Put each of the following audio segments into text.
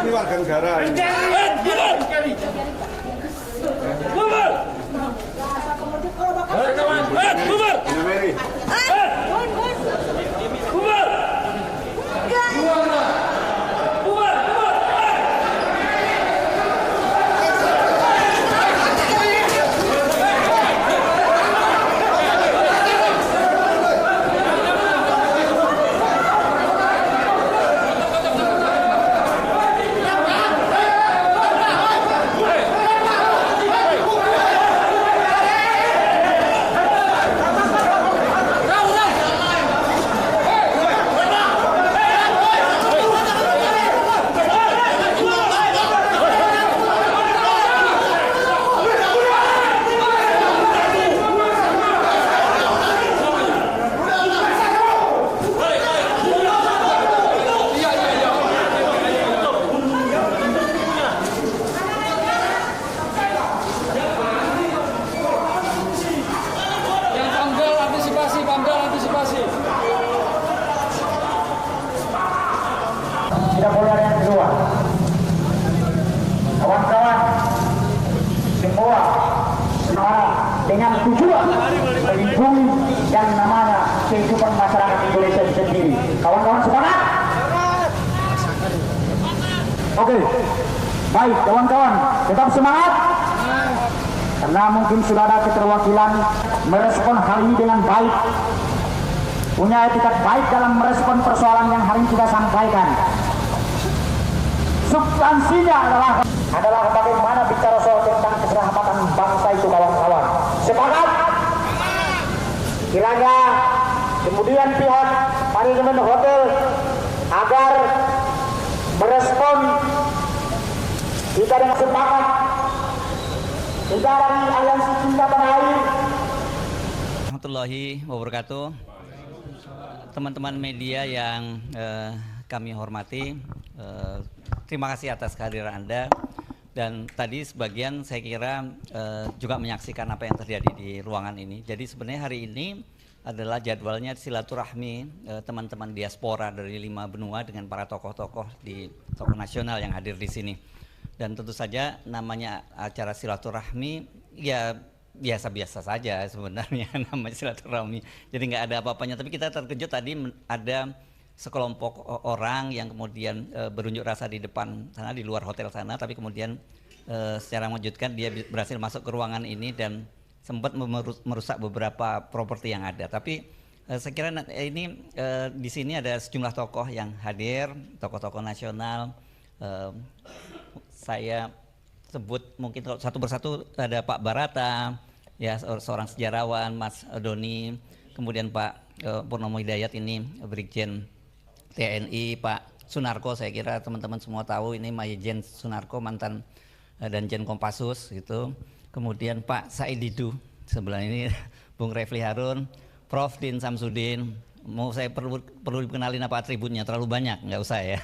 Ini warga negara. Tidak boleh ada yang kedua. Kawan-kawan semua dengan tujuan melindungi yang namanya kehidupan masyarakat Indonesia itu sendiri. Kawan-kawan semangat. Oke, baik kawan-kawan, tetap semangat. Karena mungkin sudah ada keterwakilan merespon hal ini dengan baik, punya etikat baik dalam merespon persoalan yang hari ini kita sampaikan. Substansinya adalah bagaimana bicara soal tentang keselamatan bangsa itu, kawan-kawan. Sepakat? Kiranya kemudian pihak manajemen hotel agar merespon kita dengan sepakat negara Aliansi Cinta Tanah Air. Warahmatullahi wabarakatuh. Teman-teman media yang kami hormati, terima kasih atas kehadiran Anda. Dan tadi sebagian saya kira juga menyaksikan apa yang terjadi di ruangan ini. Jadi sebenarnya hari ini adalah jadwalnya silaturahmi teman-teman diaspora dari 5 benua dengan para tokoh-tokoh nasional yang hadir di sini. Dan tentu saja namanya acara silaturahmi ya biasa-biasa saja sebenarnya namanya silaturahmi. Jadi nggak ada apa-apanya. Tapi kita terkejut tadi ada sekelompok orang yang kemudian berunjuk rasa di depan sana, di luar hotel sana, tapi kemudian secara mengejutkan dia berhasil masuk ke ruangan ini dan sempat merusak beberapa properti yang ada. Tapi saya kira ini di sini ada sejumlah tokoh yang hadir, tokoh-tokoh nasional. Saya sebut mungkin satu persatu, ada Pak Barata, ya seorang sejarawan, Mas Doni, kemudian Pak Purnomo Hidayat ini Brigjen TNI, Pak Sunarko, saya kira teman-teman semua tahu ini Majen Sunarko, mantan Danjen Kopassus gitu. Kemudian Pak Said Didu sebelah ini, Bung Refli Harun, Prof Din Samsudin. Mau saya perlu dikenalin apa atributnya, terlalu banyak, nggak usah ya.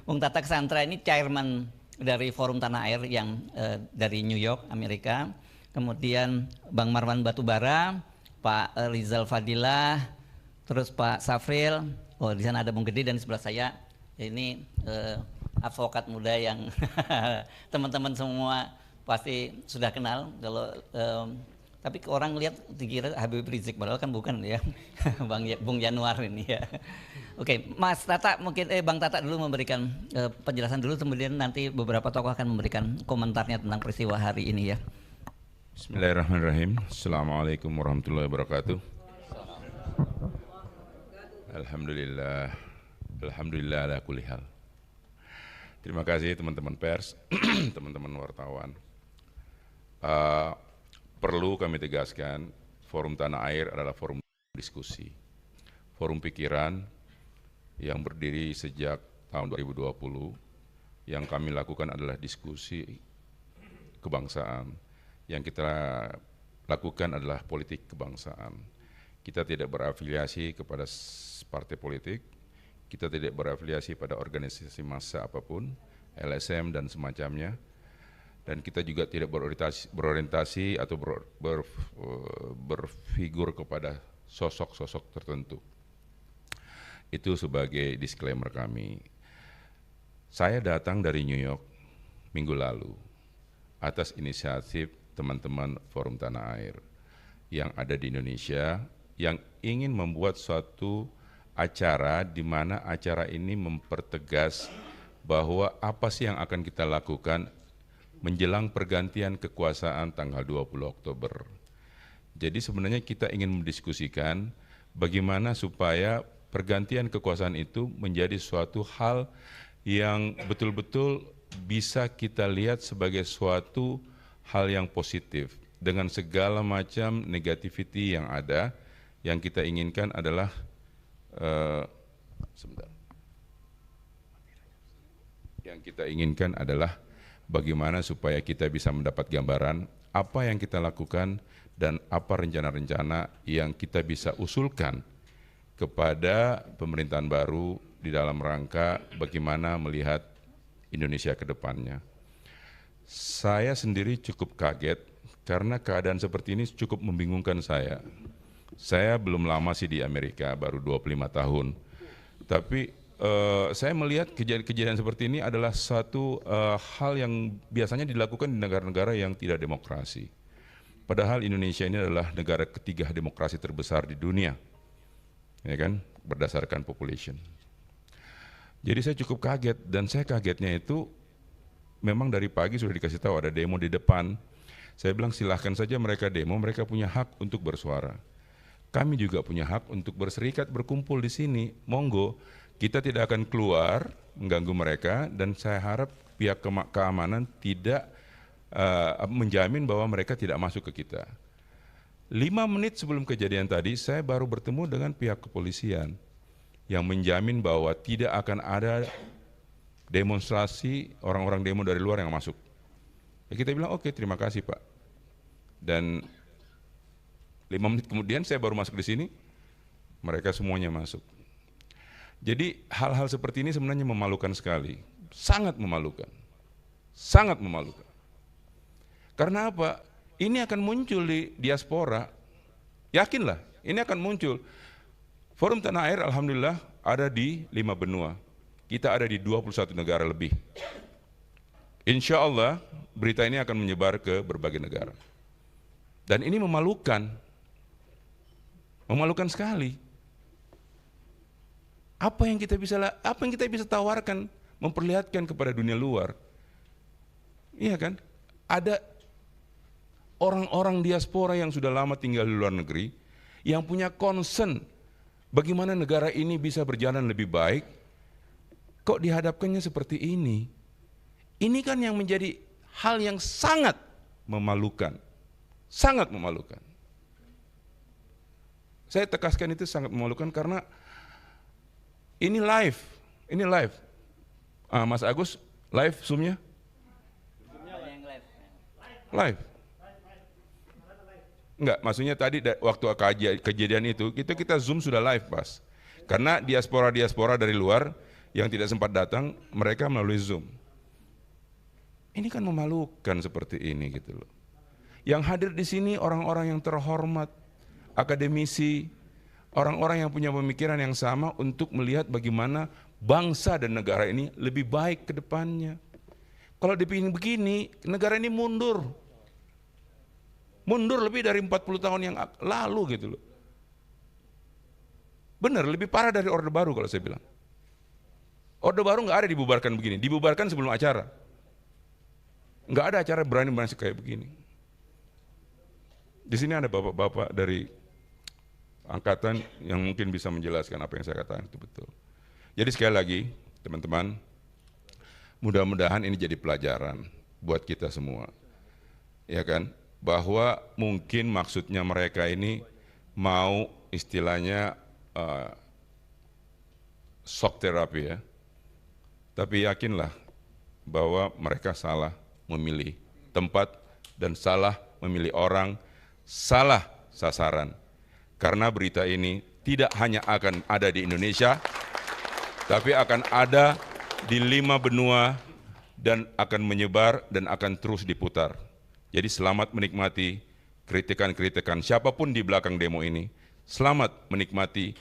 Bung Tata Casantra ini chairman dari Forum Tanah Air yang dari New York, Amerika. Kemudian Bang Marwan Batubara, Pak Rizal Fadilah, terus Pak Safril. Oh, di sana ada Bung Gede, dan di sebelah saya ini advokat muda yang teman-teman semua pasti sudah kenal. Kalau tapi orang lihat dikira Habib Rizik, padahal kan bukan ya. Bung Januar ini ya. Oke, Mas Tata mungkin Bang Tata dulu memberikan penjelasan dulu, kemudian nanti beberapa tokoh akan memberikan komentarnya tentang peristiwa hari ini ya. Bismillahirrahmanirrahim. Assalamualaikum warahmatullahi wabarakatuh. Alhamdulillah, alhamdulillah ala kulli hal. Terima kasih teman-teman pers, teman-teman wartawan. Perlu kami tegaskan, Forum Tanah Air adalah forum diskusi, forum pikiran yang berdiri sejak tahun 2020. Yang kami lakukan adalah diskusi kebangsaan. Yang kita lakukan adalah politik kebangsaan. Kita tidak berafiliasi kepada partai politik, kita tidak berafiliasi pada organisasi massa apapun, LSM dan semacamnya. Dan kita juga tidak berorientasi atau berfigur kepada sosok-sosok tertentu. Itu sebagai disclaimer kami. Saya datang dari New York minggu lalu atas inisiatif teman-teman Forum Tanah Air yang ada di Indonesia yang ingin membuat suatu acara di mana acara ini mempertegas bahwa apa sih yang akan kita lakukan menjelang pergantian kekuasaan tanggal 20 Oktober. Jadi sebenarnya kita ingin mendiskusikan bagaimana supaya pergantian kekuasaan itu menjadi suatu hal yang betul-betul bisa kita lihat sebagai suatu hal yang positif dengan segala macam negativity yang ada. Yang kita inginkan adalah bagaimana supaya kita bisa mendapat gambaran apa yang kita lakukan dan apa rencana-rencana yang kita bisa usulkan kepada pemerintahan baru di dalam rangka bagaimana melihat Indonesia ke depannya. Saya sendiri cukup kaget karena keadaan seperti ini cukup membingungkan saya. Saya belum lama sih di Amerika, baru 25 tahun. Tapi saya melihat kejadian seperti ini adalah satu hal yang biasanya dilakukan di negara-negara yang tidak demokrasi. Padahal Indonesia ini adalah negara ketiga demokrasi terbesar di dunia, ya kan, berdasarkan population. Jadi saya cukup kaget, dan saya kagetnya itu memang dari pagi sudah dikasih tahu ada demo di depan. Saya bilang silahkan saja mereka demo, mereka punya hak untuk bersuara. Kami juga punya hak untuk berserikat, berkumpul di sini, monggo. Kita tidak akan keluar mengganggu mereka, dan saya harap pihak keamanan tidak menjamin bahwa mereka tidak masuk ke kita. 5 menit sebelum kejadian tadi, saya baru bertemu dengan pihak kepolisian yang menjamin bahwa tidak akan ada demonstrasi orang-orang demo dari luar yang masuk. Ya, kita bilang oke, terima kasih Pak. Dan 5 menit kemudian saya baru masuk di sini, mereka semuanya masuk. Jadi hal-hal seperti ini sebenarnya memalukan sekali, sangat memalukan, sangat memalukan. Karena apa? Ini akan muncul di diaspora, yakinlah ini akan muncul. Forum Tanah Air alhamdulillah ada di 5 benua, kita ada di 21 negara lebih. Insya Allah berita ini akan menyebar ke berbagai negara. Dan ini memalukan sekali. Apa yang kita bisa tawarkan, memperlihatkan kepada dunia luar? Iya kan? Ada orang-orang diaspora yang sudah lama tinggal di luar negeri, yang punya concern bagaimana negara ini bisa berjalan lebih baik, kok dihadapkannya seperti ini? Ini kan yang menjadi hal yang sangat memalukan. Sangat memalukan. Saya tegaskan itu sangat memalukan karena ini live. Mas Agus, live Zoom-nya? Live. Enggak, maksudnya tadi waktu kejadian itu kita Zoom sudah live Pas. Karena diaspora dari luar yang tidak sempat datang, mereka melalui Zoom. Ini kan memalukan seperti ini gitu loh. Yang hadir di sini orang-orang yang terhormat, akademisi, orang-orang yang punya pemikiran yang sama untuk melihat bagaimana bangsa dan negara ini lebih baik ke depannya. Kalau dipingin begini, negara ini mundur. Mundur lebih dari 40 tahun yang lalu gitu loh. Benar, lebih parah dari Orde Baru kalau saya bilang. Orde Baru nggak ada dibubarkan begini, dibubarkan sebelum acara. Nggak ada acara berani kayak begini. Di sini ada bapak-bapak dari angkatan yang mungkin bisa menjelaskan apa yang saya katakan itu betul. Jadi sekali lagi, teman-teman, mudah-mudahan ini jadi pelajaran buat kita semua. Ya kan? Bahwa mungkin maksudnya mereka ini mau istilahnya shock therapy ya. Tapi yakinlah bahwa mereka salah memilih tempat dan salah memilih orang, salah sasaran. Karena berita ini tidak hanya akan ada di Indonesia, tapi akan ada di 5 benua dan akan menyebar dan akan terus diputar. Jadi selamat menikmati kritikan-kritikan siapapun di belakang demo ini. Selamat menikmati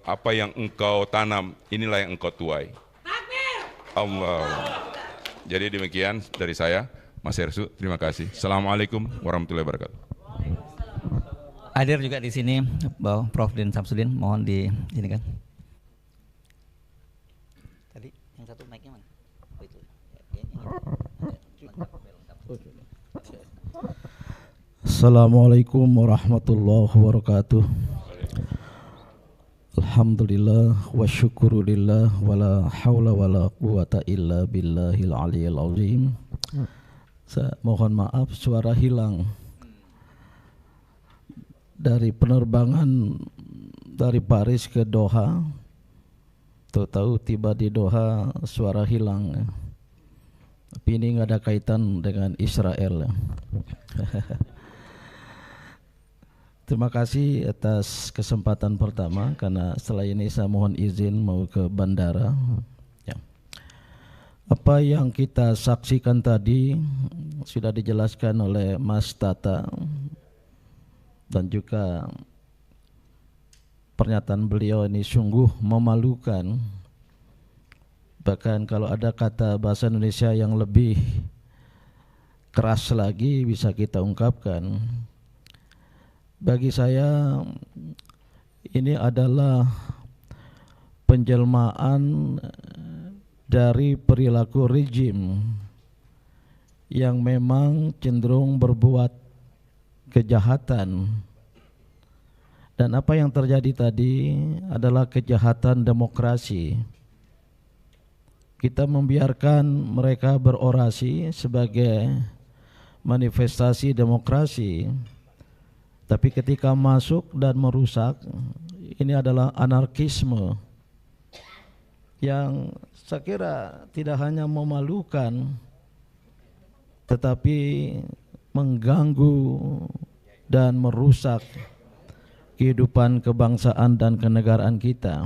apa yang engkau tanam, inilah yang engkau tuai. Allah. Jadi demikian dari saya, Mas Hersu. Terima kasih. Assalamualaikum warahmatullahi wabarakatuh. Hadir juga di sini Prof. Din Samsudin, mohon di ini kan. Tadi yang satu mic-nya mana? Oh, itu. Assalamualaikum warahmatullahi wabarakatuh. Alhamdulillah wa syukurillah wala haula wala quwata illa billahil aliyil azim. Saya mohon maaf suara hilang dari penerbangan dari Paris ke Doha. Tahu-tahu tiba di Doha suara hilang. Tapi ini nggak ada kaitan dengan Israel. Terima kasih atas kesempatan pertama, karena setelah ini saya mohon izin mau ke bandara. Ya. Apa yang kita saksikan tadi sudah dijelaskan oleh Mas Tata dan juga pernyataan beliau ini sungguh memalukan. Bahkan kalau ada kata bahasa Indonesia yang lebih keras lagi bisa kita ungkapkan. Bagi saya ini adalah penjelmaan dari perilaku rejim yang memang cenderung berbuat kejahatan. Dan apa yang terjadi tadi adalah kejahatan demokrasi. Kita membiarkan mereka berorasi sebagai manifestasi demokrasi. Tapi ketika masuk dan merusak, ini adalah anarkisme yang saya kira tidak hanya memalukan, tetapi mengganggu dan merusak kehidupan kebangsaan dan kenegaraan kita.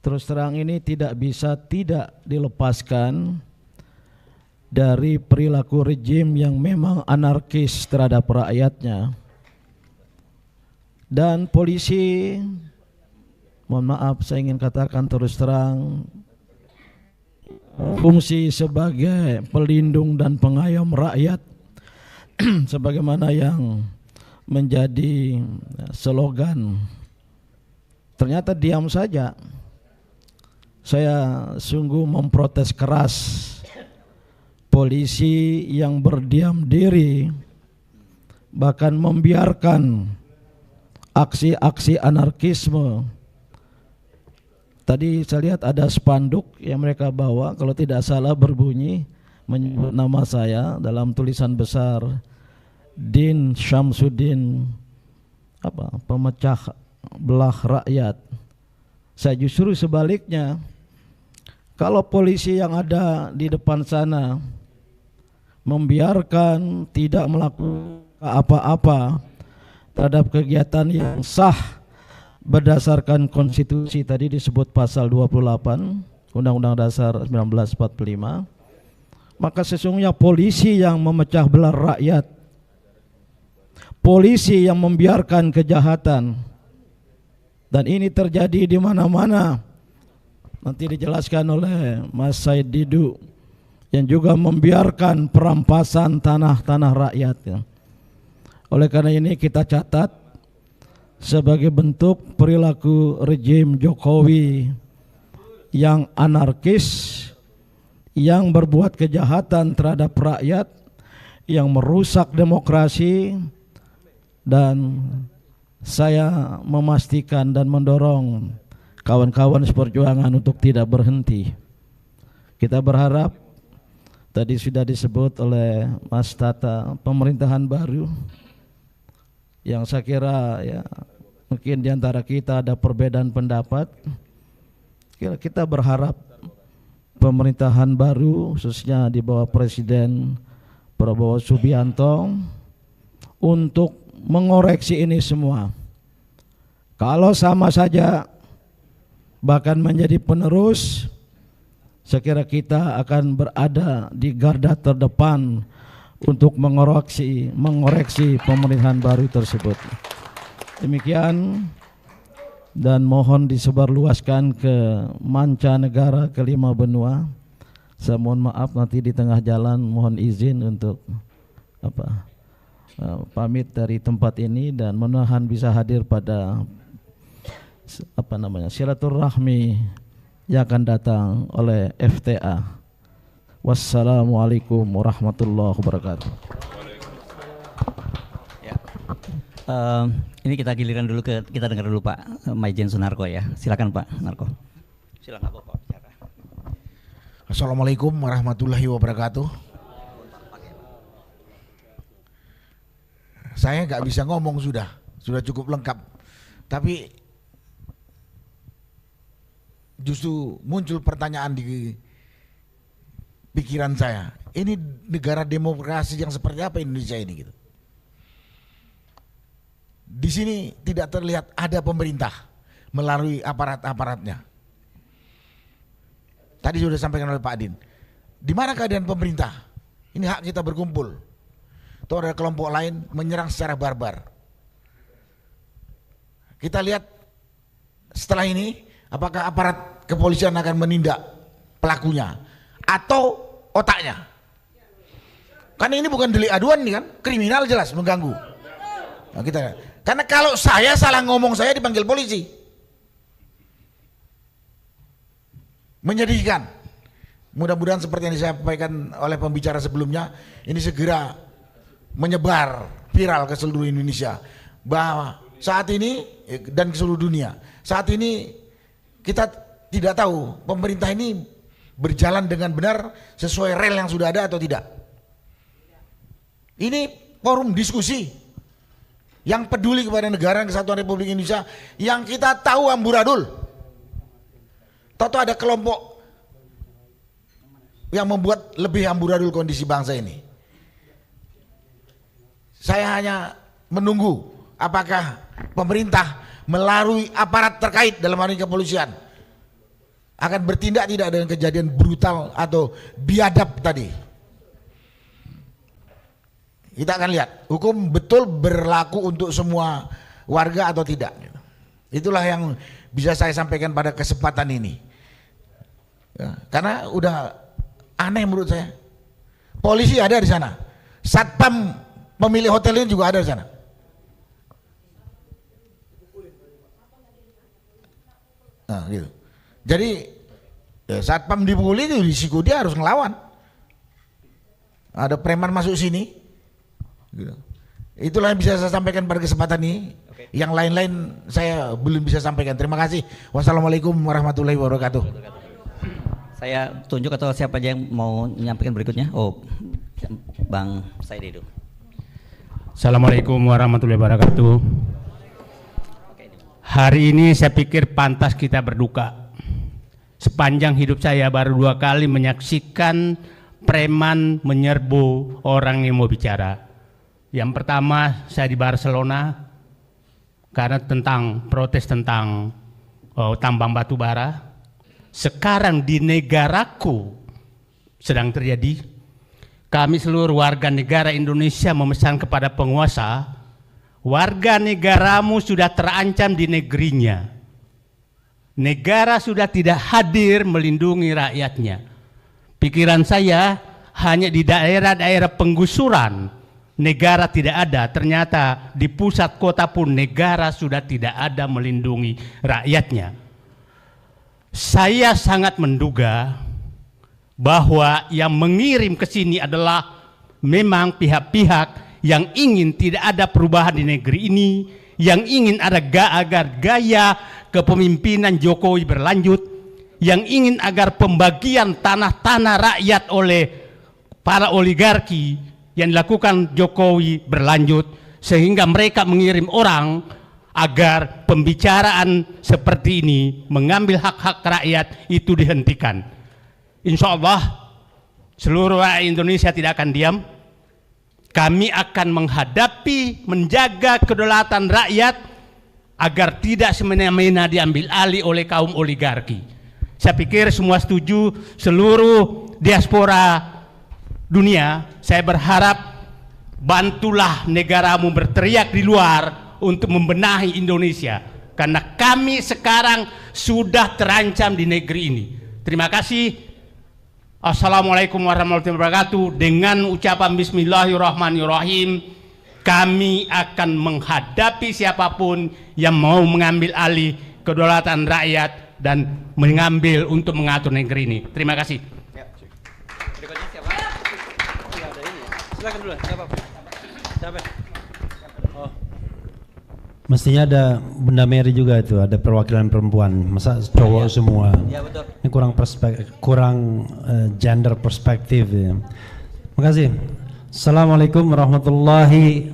Terus terang ini tidak bisa tidak dilepaskan dari perilaku rejim yang memang anarkis terhadap rakyatnya. Dan polisi, mohon maaf saya ingin katakan terus terang, fungsi sebagai pelindung dan pengayom rakyat sebagaimana yang menjadi slogan, ternyata diam saja. Saya sungguh memprotes keras polisi yang berdiam diri, bahkan membiarkan aksi-aksi anarkisme. Tadi saya lihat ada spanduk yang mereka bawa, kalau tidak salah berbunyi menyebut nama saya dalam tulisan besar, Din Syamsuddin, pemecah belah rakyat. Saya justru sebaliknya, kalau polisi yang ada di depan sana membiarkan tidak melakukan apa-apa terhadap kegiatan yang sah berdasarkan konstitusi, tadi disebut pasal 28 Undang-Undang Dasar 1945, maka sesungguhnya polisi yang memecah belah rakyat, polisi yang membiarkan kejahatan, dan ini terjadi di mana-mana. Nanti dijelaskan oleh Mas Said Didu, yang juga membiarkan perampasan tanah-tanah rakyat. Ya. Oleh karena ini kita catat sebagai bentuk perilaku rejim Jokowi yang anarkis, yang berbuat kejahatan terhadap rakyat, yang merusak demokrasi, dan saya memastikan dan mendorong kawan-kawan seperjuangan untuk tidak berhenti. Kita berharap, tadi sudah disebut oleh Mas Tata, pemerintahan baru yang saya kira ya mungkin di antara kita ada perbedaan pendapat. Kita berharap pemerintahan baru khususnya di bawah Presiden Prabowo Subianto untuk mengoreksi ini semua. Kalau sama saja bahkan menjadi penerus, saya kira kita akan berada di garda terdepan untuk mengoreksi pemerintahan baru tersebut. Demikian dan mohon disebarluaskan ke mancanegara, ke 5 benua. Saya mohon maaf nanti di tengah jalan, mohon izin untuk pamit dari tempat ini dan menahan bisa hadir pada silaturahmi yang akan datang oleh FTA. Wassalamualaikum warahmatullahi wabarakatuh. Ya. Ini kita giliran dulu kita dengar dulu Pak Maijen Sunarko ya. Silakan Pak Narko. Silakan Bapak bicara. Assalamualaikum warahmatullahi wabarakatuh. Saya nggak bisa ngomong, sudah cukup lengkap. Tapi justru muncul pertanyaan di pikiran saya. Ini negara demokrasi yang seperti apa Indonesia ini gitu. Di sini tidak terlihat ada pemerintah melalui aparat-aparatnya. Tadi sudah disampaikan oleh Pak Din. Di mana keadaan pemerintah? Ini hak kita berkumpul. Atau ada kelompok lain menyerang secara barbar. Kita lihat setelah ini apakah aparat kepolisian akan menindak pelakunya atau otaknya. Karena ini bukan delik aduan nih kan, kriminal jelas mengganggu. Nah, karena kalau saya salah ngomong saya dipanggil polisi. Menyedihkan. Mudah-mudahan seperti yang disampaikan oleh pembicara sebelumnya, ini segera menyebar viral ke seluruh Indonesia bahwa saat ini dan ke seluruh dunia, saat ini kita tidak tahu pemerintah ini berjalan dengan benar sesuai rel yang sudah ada atau tidak. Ini forum diskusi yang peduli kepada negara kesatuan Republik Indonesia yang kita tahu amburadul. Tahu ada kelompok yang membuat lebih amburadul kondisi bangsa ini. Saya hanya menunggu apakah pemerintah melalui aparat terkait dalam hal ini kepolisian akan bertindak tidak dengan kejadian brutal atau biadab tadi. Kita akan lihat hukum betul berlaku untuk semua warga atau tidak. Itulah yang bisa saya sampaikan pada kesempatan ini. Ya, karena udah aneh menurut saya. Polisi ada di sana, satpam pemilik hotel ini juga ada di sana. Nah, gitu. Jadi ya, satpam dipukuli itu risiko dia harus ngelawan. Ada preman masuk sini. Gitu. Itulah yang bisa saya sampaikan pada kesempatan ini. Oke. Yang lain-lain saya belum bisa sampaikan. Terima kasih. Wassalamualaikum warahmatullahi wabarakatuh. Saya tunjuk atau siapa aja yang mau menyampaikan berikutnya? Oh, Bang Said itu. Assalamualaikum warahmatullahi wabarakatuh. Hari ini saya pikir pantas kita berduka. Sepanjang hidup saya baru 2 kali menyaksikan preman menyerbu orang yang mau bicara. Yang pertama saya di Barcelona karena protes tentang tambang batu bara. Sekarang di negaraku sedang terjadi. Kami seluruh warga negara Indonesia memesan kepada penguasa, warga negaramu sudah terancam di negerinya. Negara sudah tidak hadir melindungi rakyatnya. Pikiran saya hanya di daerah-daerah penggusuran negara tidak ada, ternyata di pusat kota pun negara sudah tidak ada melindungi rakyatnya. Saya sangat menduga bahwa yang mengirim ke sini adalah memang pihak-pihak yang ingin tidak ada perubahan di negeri ini, yang ingin ada agar gaya kepemimpinan Jokowi berlanjut, yang ingin agar pembagian tanah-tanah rakyat oleh para oligarki yang dilakukan Jokowi berlanjut, sehingga mereka mengirim orang agar pembicaraan seperti ini mengambil hak-hak rakyat itu dihentikan. Insya Allah seluruh rakyat Indonesia tidak akan diam. Kami akan menghadapi, menjaga kedaulatan rakyat agar tidak semena-mena diambil alih oleh kaum oligarki. Saya pikir semua setuju, seluruh diaspora dunia. Saya berharap bantulah negaramu berteriak di luar untuk membenahi Indonesia. karena kami sekarang sudah terancam di negeri ini. Terima kasih. Assalamualaikum warahmatullahi wabarakatuh. Dengan ucapan bismillahirrahmanirrahim, kami akan menghadapi siapapun yang mau mengambil alih kedaulatan rakyat dan mengambil untuk mengatur negeri ini. Terima kasih. Berikutnya siapa? Tidak ada ini. Silakan dulu. Siapa? Oh. Mestinya ada Bunda Mary juga itu, ada perwakilan perempuan. Masa cowok semua? Ya betul. Ini kurang gender perspektif ya. Makasih. Assalamualaikum warahmatullahi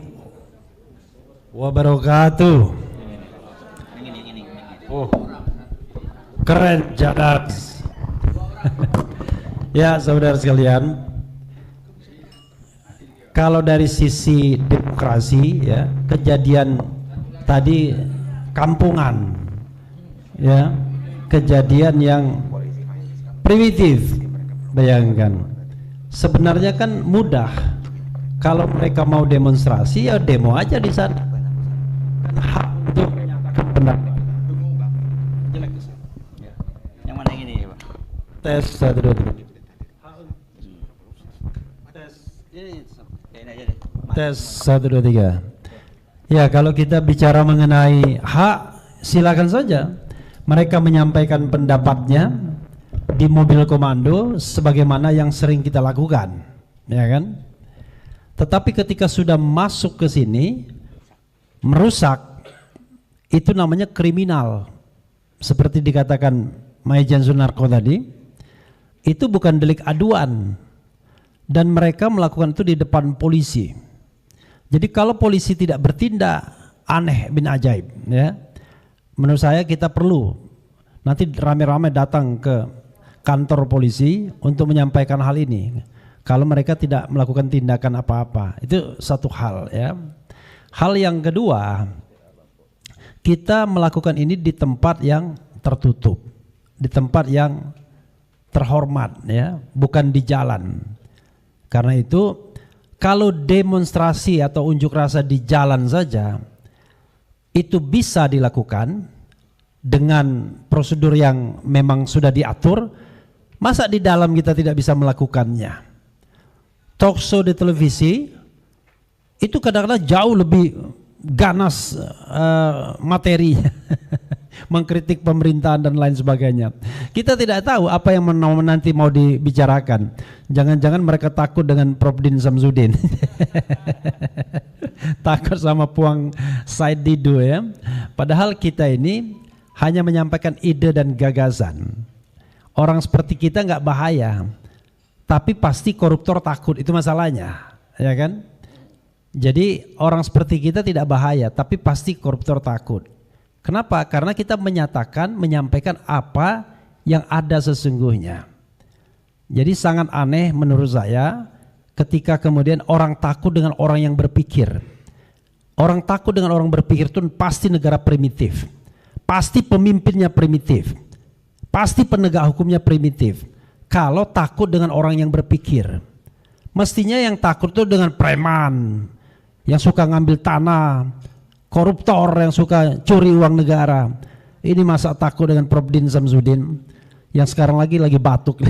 wabarakatuh. Ini. Oh, keren Jadak. Ya saudara sekalian, kalau dari sisi demokrasi ya, kejadian tadi kampungan ya, kejadian yang primitif. Bayangkan, sebenarnya kan mudah. Kalau mereka mau demonstrasi ya demo aja di sana, kan hak untuk menyatakan pendapat. Yang mana yang ini, Pak? Tes 1 2 3. Ini aja deh. Tes 1 2 3. Ya, kalau kita bicara mengenai hak, silakan saja mereka menyampaikan pendapatnya di mobil komando sebagaimana yang sering kita lakukan, ya kan? Tetapi ketika sudah masuk ke sini merusak, itu namanya kriminal. Seperti dikatakan Maijen Sunarko tadi, itu bukan delik aduan, dan mereka melakukan itu di depan polisi. Jadi kalau polisi tidak bertindak, aneh bin ajaib ya. Menurut saya kita perlu nanti rame-rame datang ke kantor polisi untuk menyampaikan hal ini. Kalau mereka tidak melakukan tindakan apa-apa, itu satu hal ya. Hal yang kedua, kita melakukan ini di tempat yang tertutup, di tempat yang terhormat ya, bukan di jalan. Karena itu kalau demonstrasi atau unjuk rasa di jalan saja itu bisa dilakukan dengan prosedur yang memang sudah diatur, masa di dalam kita tidak bisa melakukannya? Talkshow di televisi itu kadang-kadang jauh lebih ganas materinya, mengkritik pemerintahan dan lain sebagainya. Kita tidak tahu apa yang nanti mau dibicarakan. Jangan-jangan mereka takut dengan Prof. Din Samsudin. Takut sama Puang Said Didu ya. Padahal kita ini hanya menyampaikan ide dan gagasan. Orang seperti kita nggak bahaya, tapi pasti koruptor takut, itu masalahnya, ya kan? Jadi orang seperti kita tidak bahaya, tapi pasti koruptor takut. Kenapa? Karena kita menyampaikan apa yang ada sesungguhnya. Jadi sangat aneh menurut saya ketika kemudian orang takut dengan orang yang berpikir. Orang takut dengan orang berpikir itu pasti negara primitif, pasti pemimpinnya primitif, pasti penegak hukumnya primitif. Kalau takut dengan orang yang berpikir, mestinya yang takut itu dengan preman yang suka ngambil tanah, koruptor yang suka curi uang negara. Ini masa takut dengan Prof. Din Samsudin yang sekarang lagi batuk.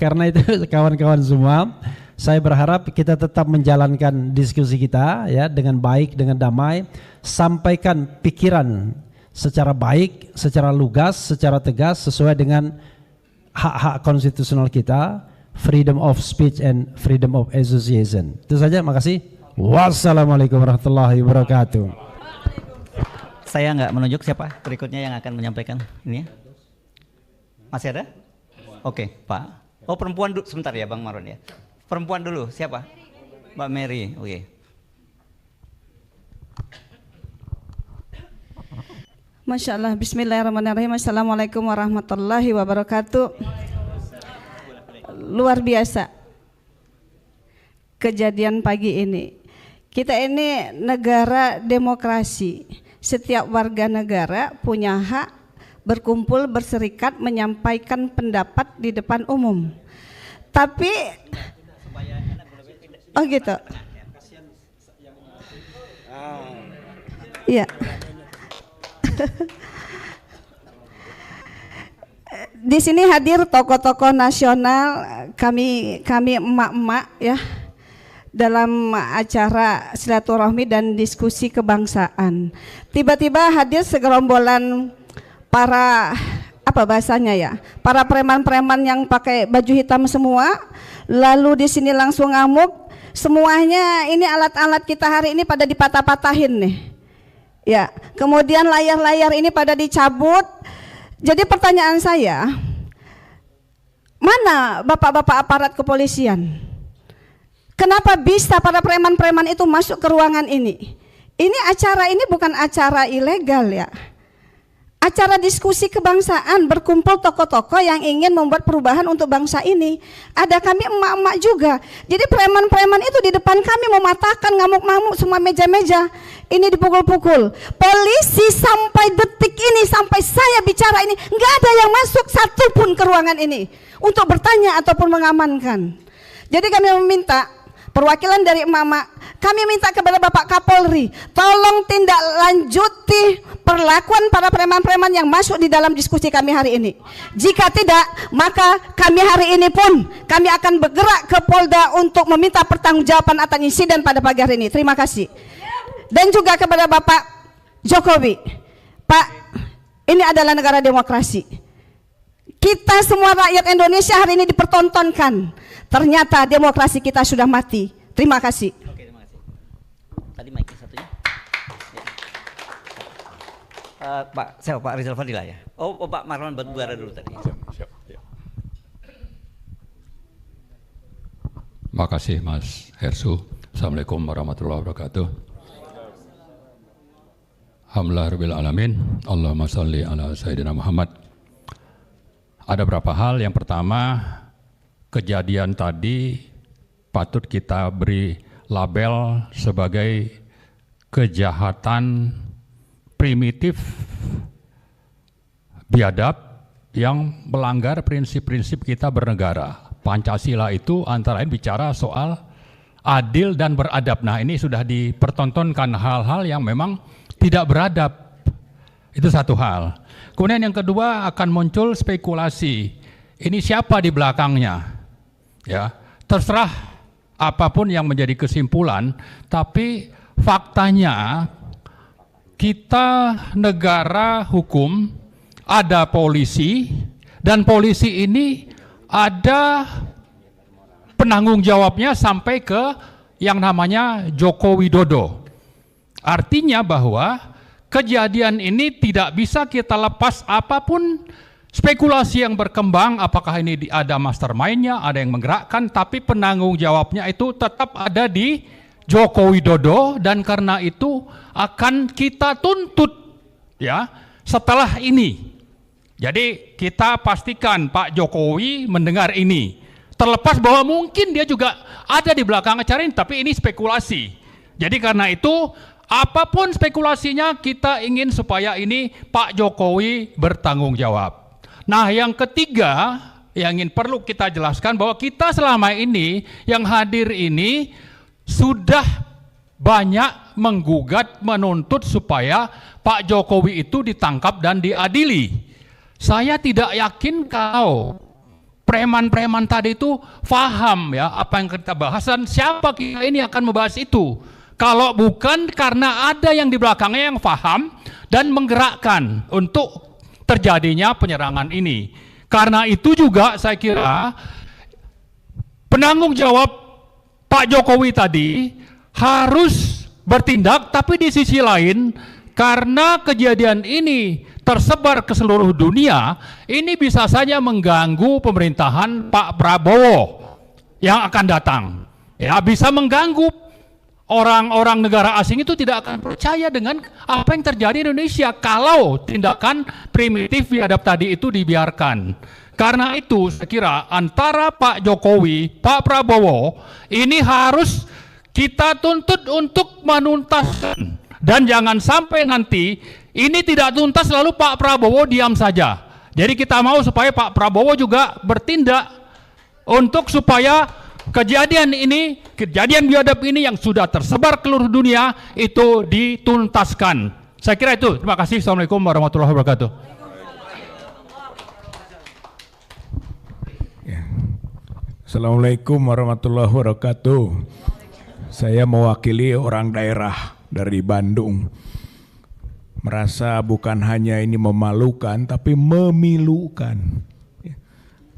Karena itu kawan-kawan semua, saya berharap kita tetap menjalankan diskusi kita ya dengan baik, dengan damai, sampaikan pikiran secara baik, secara lugas, secara tegas sesuai dengan hak-hak konstitusional kita, freedom of speech and freedom of association. Itu saja, makasih. Wassalamualaikum warahmatullahi wabarakatuh. Saya nggak menunjuk siapa berikutnya yang akan menyampaikan ini ya. Masih ada? Oke, Pak. Oh, perempuan dulu sebentar ya, Bang Marwan ya. Perempuan dulu, siapa? Mbak Mary. Oke. Masya Allah, bismillahirrahmanirrahim. Assalamualaikum warahmatullahi wabarakatuh. Luar biasa kejadian pagi ini. Kita ini negara demokrasi. Setiap warga negara punya hak berkumpul, berserikat, menyampaikan pendapat di depan umum. Tapi, oh gitu. Ya. Di sini hadir tokoh-tokoh nasional, kami emak-emak ya, dalam acara silaturahmi dan diskusi kebangsaan. Tiba-tiba hadir segerombolan para apa bahasanya ya, para preman-preman yang pakai baju hitam semua, lalu di sini langsung ngamuk. Semuanya ini alat-alat kita hari ini pada dipatah-patahin nih. Ya, kemudian layar-layar ini pada dicabut. Jadi pertanyaan saya, mana bapak-bapak aparat kepolisian? Kenapa bisa para preman-preman itu masuk ke ruangan ini? Ini acara ini bukan acara ilegal ya. Acara diskusi kebangsaan, berkumpul tokoh-tokoh yang ingin membuat perubahan untuk bangsa ini. Ada kami emak-emak juga. Jadi preman-preman itu di depan kami mematahkan, ngamuk-ngamuk semua meja-meja. Ini dipukul-pukul. Polisi sampai detik ini, sampai saya bicara ini, nggak ada yang masuk satupun ke ruangan ini untuk bertanya ataupun mengamankan. Jadi kami meminta perwakilan dari emak-emak, kami minta kepada Bapak Kapolri, tolong tindak lanjuti perlakuan para preman-preman yang masuk di dalam diskusi kami hari ini. Jika tidak, maka kami hari ini pun kami akan bergerak ke Polda untuk meminta pertanggungjawaban atas insiden pada pagi hari ini. Terima kasih. Dan juga kepada Bapak Jokowi, Pak, ini adalah negara demokrasi. Kita semua rakyat Indonesia hari ini dipertontonkan. Ternyata demokrasi kita sudah mati. Terima kasih. Oke, terima kasih. Tadi mic satunya. Ya. Pak Rizal Fadila ya. Oh, Pak Marwan Batubara dulu tadi. Siap. Makasih Mas Hersu. Assalamualaikum warahmatullahi wabarakatuh. Alhamdulillah alamin. Allahumma sholli ala sayyidina Muhammad. Ada beberapa hal. Yang pertama, kejadian tadi patut kita beri label sebagai kejahatan primitif, biadab yang melanggar prinsip-prinsip kita bernegara. Pancasila itu antara lain bicara soal adil dan beradab. Nah, ini sudah dipertontonkan hal-hal yang memang tidak beradab. Itu satu hal. Kemudian yang kedua akan muncul spekulasi. Ini siapa di belakangnya? Ya, terserah apapun yang menjadi kesimpulan, tapi faktanya kita negara hukum, ada polisi, dan polisi ini ada penanggung jawabnya sampai ke yang namanya Joko Widodo. Artinya bahwa kejadian ini tidak bisa kita lepas apapun spekulasi yang berkembang, apakah ini ada mastermind-nya, ada yang menggerakkan, tapi penanggung jawabnya itu tetap ada di Joko Widodo, dan karena itu akan kita tuntut ya setelah ini. Jadi kita pastikan Pak Jokowi mendengar ini, terlepas bahwa mungkin dia juga ada di belakang acara ini, tapi ini spekulasi. Jadi karena itu apapun spekulasinya, kita ingin supaya ini Pak Jokowi bertanggung jawab. Nah, yang ketiga yang ingin perlu kita jelaskan bahwa kita selama ini yang hadir ini sudah banyak menggugat, menuntut supaya Pak Jokowi itu ditangkap dan diadili. Saya tidak yakin kalau preman-preman tadi itu paham ya apa yang kita bahas, dan siapa kita ini akan membahas itu. Kalau bukan karena ada yang di belakangnya yang paham dan menggerakkan untuk terjadinya penyerangan ini. Karena itu juga saya kira penanggung jawab Pak Jokowi tadi harus bertindak, tapi di sisi lain karena kejadian ini tersebar ke seluruh dunia, ini bisa saja mengganggu pemerintahan Pak Prabowo yang akan datang. Ya, bisa mengganggu orang-orang negara asing itu tidak akan percaya dengan apa yang terjadi di Indonesia kalau tindakan primitif biadab tadi itu dibiarkan. Karena itu saya kira antara Pak Jokowi, Pak Prabowo ini harus kita tuntut untuk menuntaskan, dan jangan sampai nanti ini tidak tuntas lalu Pak Prabowo diam saja. Jadi kita mau supaya Pak Prabowo juga bertindak untuk supaya kejadian biadab ini yang sudah tersebar ke seluruh dunia itu dituntaskan. Saya kira itu. Terima kasih. Assalamualaikum warahmatullahi wabarakatuh. Assalamualaikum warahmatullahi wabarakatuh. Saya mewakili orang daerah dari Bandung. Merasa bukan hanya ini memalukan, tapi memilukan.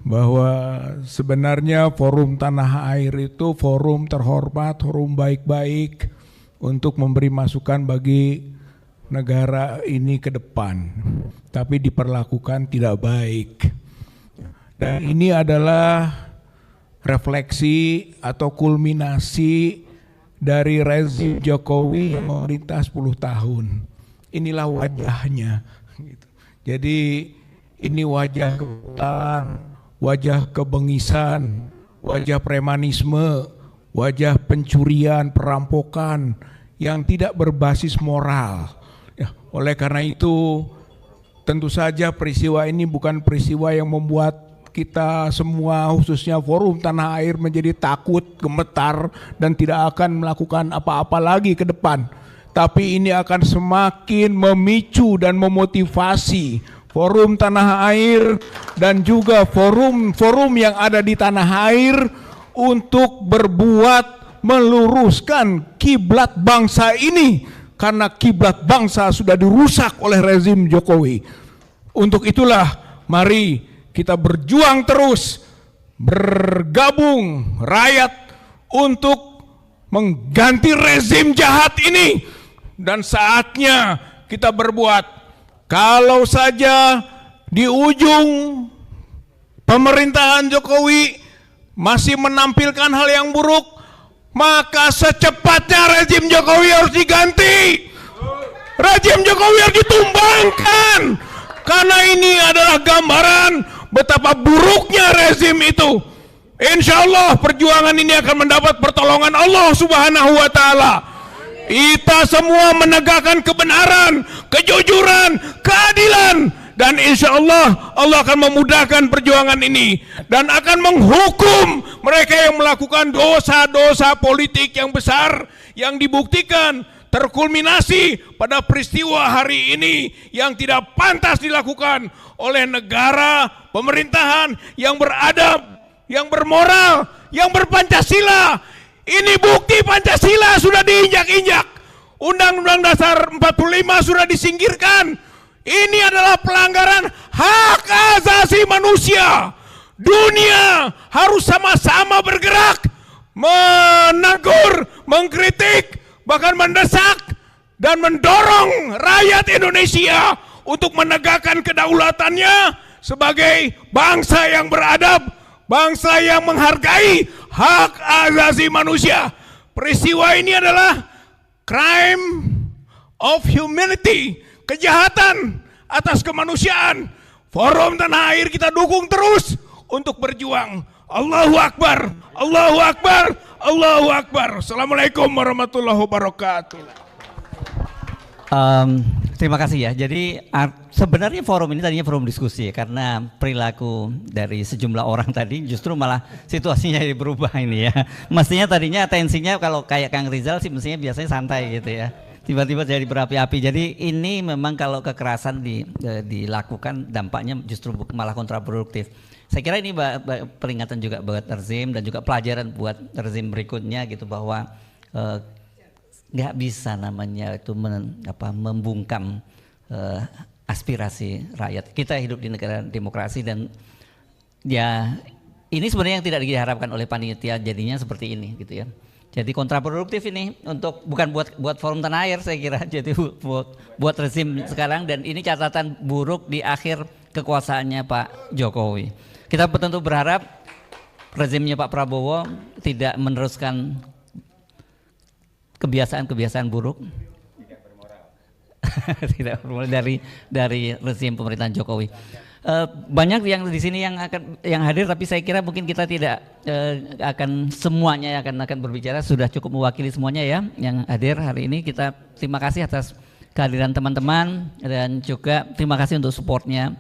Bahwa sebenarnya forum tanah air itu forum terhormat, forum baik-baik untuk memberi masukan bagi negara ini ke depan. Tapi diperlakukan tidak baik. Dan ini adalah refleksi atau kulminasi dari rezim Jokowi yang memerintah 10 tahun. Inilah wajahnya. Jadi ini wajah kebencian, wajah kebengisan, wajah premanisme, wajah pencurian, perampokan yang tidak berbasis moral. Ya, oleh karena itu tentu saja peristiwa ini bukan peristiwa yang membuat kita semua khususnya forum tanah air menjadi takut, gemetar dan tidak akan melakukan apa-apa lagi ke depan. Tapi ini akan semakin memicu dan memotivasi forum tanah air dan juga forum-forum yang ada di tanah air untuk berbuat meluruskan kiblat bangsa ini, karena kiblat bangsa sudah dirusak oleh rezim Jokowi. Untuk itulah mari kita berjuang terus, bergabung rakyat untuk mengganti rezim jahat ini. Dan saatnya kita berbuat. Kalau saja di ujung pemerintahan Jokowi masih menampilkan hal yang buruk, maka secepatnya rezim Jokowi harus diganti. Rezim Jokowi harus ditumbangkan, karena ini adalah gambaran betapa buruknya rezim itu. Insya Allah perjuangan ini akan mendapat pertolongan Allah Subhanahu wa Ta'ala. Kita semua menegakkan kebenaran, kejujuran, keadilan, dan insya Allah Allah akan memudahkan perjuangan ini dan akan menghukum mereka yang melakukan dosa-dosa politik yang besar yang dibuktikan terkulminasi pada peristiwa hari ini yang tidak pantas dilakukan oleh negara pemerintahan yang beradab, yang bermoral, yang berpancasila. Ini bukti Pancasila sudah diinjak-injak. Undang-Undang Dasar 45 sudah disingkirkan. Ini adalah pelanggaran hak asasi manusia. Dunia harus sama-sama bergerak, menegur, mengkritik, bahkan mendesak dan mendorong rakyat Indonesia untuk menegakkan kedaulatannya sebagai bangsa yang beradab, bangsa yang menghargai hak asasi manusia. Peristiwa ini adalah crime of humanity, kejahatan atas kemanusiaan. Forum Tanah Air kita dukung terus untuk berjuang. Allahu Akbar, Allahu Akbar, Allahu Akbar. Assalamualaikum warahmatullahi wabarakatuh. Terima kasih ya. Jadi sebenarnya forum ini tadinya forum diskusi ya, karena perilaku dari sejumlah orang tadi justru malah situasinya berubah ini ya. Mestinya tadinya atensinya kalau kayak Kang Rizal sih mestinya biasanya santai gitu ya. Tiba-tiba jadi berapi-api. Jadi ini memang kalau kekerasan dilakukan dampaknya justru malah kontraproduktif. Saya kira ini peringatan juga buat rezim dan juga pelajaran buat rezim berikutnya gitu, bahwa nggak bisa namanya itu membungkam aspirasi rakyat. Kita hidup di negara demokrasi dan ya ini sebenarnya yang tidak diharapkan oleh panitia jadinya seperti ini gitu ya. Jadi kontraproduktif ini untuk bukan buat forum Tanah Air saya kira, jadi buat rezim sekarang, dan ini catatan buruk di akhir kekuasaannya Pak Jokowi. Kita tentu berharap rezimnya Pak Prabowo tidak meneruskan kebiasaan-kebiasaan buruk, tidak bermoral dari rezim pemerintahan Jokowi. Banyak yang di sini yang hadir, tapi saya kira mungkin kita tidak akan semuanya akan berbicara, sudah cukup mewakili semuanya ya yang hadir hari ini. Kita terima kasih atas kehadiran teman-teman dan juga terima kasih untuk supportnya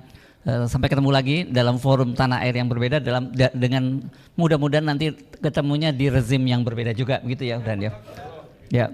Sampai ketemu lagi dalam forum tanah air yang berbeda dengan mudah-mudahan nanti ketemunya di rezim yang berbeda juga begitu ya, Dan ya. Ya.